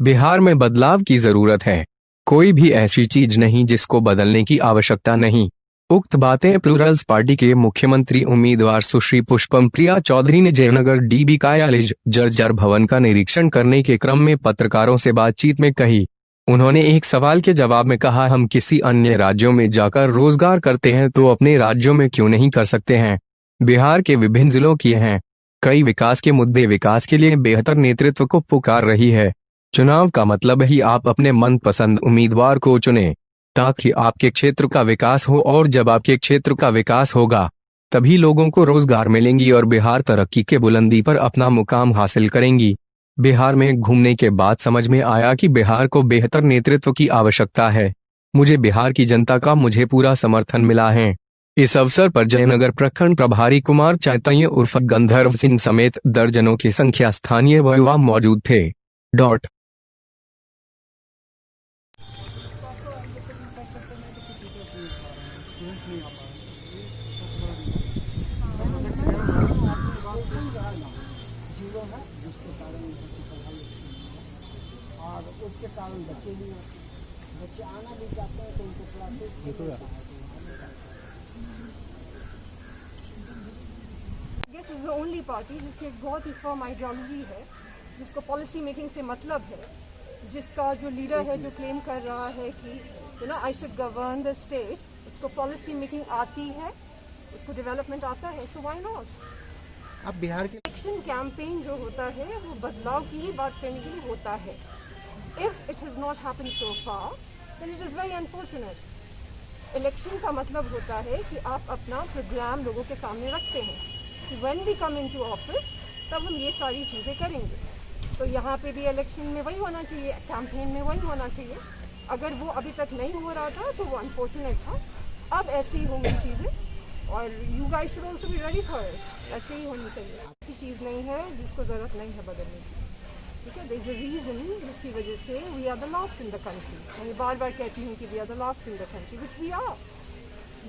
बिहार में बदलाव की जरूरत है। कोई भी ऐसी चीज नहीं जिसको बदलने की आवश्यकता नहीं। उक्त बातें प्लूरल्स पार्टी के मुख्यमंत्री उम्मीदवार सुश्री पुष्पम प्रिया चौधरी ने जयनगर डीबी कार्यालय जर्जर भवन का निरीक्षण करने के क्रम में पत्रकारों से बातचीत में कही। उन्होंने एक सवाल के जवाब में कहा, हम किसी अन्य राज्यों में जाकर रोजगार करते हैं तो अपने राज्यों में क्यों नहीं कर सकते हैं। बिहार के विभिन्न जिलों की हैं कई विकास के मुद्दे, विकास के लिए बेहतर नेतृत्व को पुकार रही है। चुनाव का मतलब ही आप अपने मनपसंद उम्मीदवार को चुनें ताकि आपके क्षेत्र का विकास हो, और जब आपके क्षेत्र का विकास होगा तभी लोगों को रोजगार मिलेंगी और बिहार तरक्की के बुलंदी पर अपना मुकाम हासिल करेंगी। बिहार में घूमने के बाद समझ में आया कि बिहार को बेहतर नेतृत्व की आवश्यकता है। मुझे बिहार की जनता का मुझे पूरा समर्थन मिला है। इस अवसर पर जयनगर प्रखंड प्रभारी कुमार चैतन्य उर्फ गंधर्व सिंह समेत दर्जनों की संख्या स्थानीय व युवा मौजूद थे। और उसके कारण बच्चे आना भी चाहते हैं तो उनको classes This is the only party जिसकी एक बहुत ही फर्म आइडियोलॉजी है, जिसको पॉलिसी मेकिंग से मतलब है, जिसका जो लीडर है जो क्लेम कर रहा है कि I should govern the state, उसको पॉलिसी मेकिंग आती है, उसको डेवलपमेंट आता है, सो व्हाई नॉट। अब बिहार के इलेक्शन कैंपेन जो होता है वो बदलाव की ही बात करने के लिए होता है। If it has not happened so far then it is very unfortunate. Election का मतलब होता है कि आप अपना प्रोग्राम लोगों के सामने रखते हैं कि when we come into office तब हम ये सारी चीज़ें करेंगे। तो यहाँ पे भी इलेक्शन में वही होना चाहिए, कैंपेन में वही होना चाहिए। अगर वो अभी तक नहीं हो रहा था तो वो अनफॉर्चुनेट था। अब ऐसी ही होंगी चीज़ें और you guys should also be ready for it. ऐसे ही होनी चाहिए। ऐसी चीज़ नहीं है जिसको ज़रूरत नहीं है बदलने की, ठीक है। देयर इज़ अ रीज़न जिसकी वजह से we are the last in the country. मैं बार बार कहती हूँ कि we are the last in the country, which we are.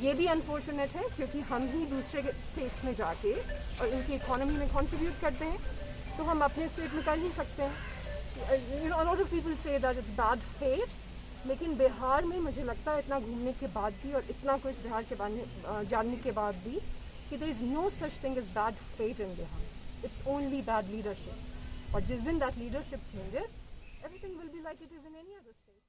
ये भी अनफॉर्चुनेट है क्योंकि हम ही दूसरे स्टेट्स में जाके और इनकी इकोनॉमी में कंट्रीब्यूट करते हैं, तो हम अपने स्टेट में कर नहीं सकते हैं। You know, a lot of people say that it's bad fate, लेकिन बिहार में मुझे लगता है इतना घूमने के बाद भी और इतना कुछ बिहार के बारे में जानने के बाद भी कि there is no such thing is bad fate in Bihar, it's only bad leadership. और जिस दिन that leadership changes, everything will be like it is in any other state.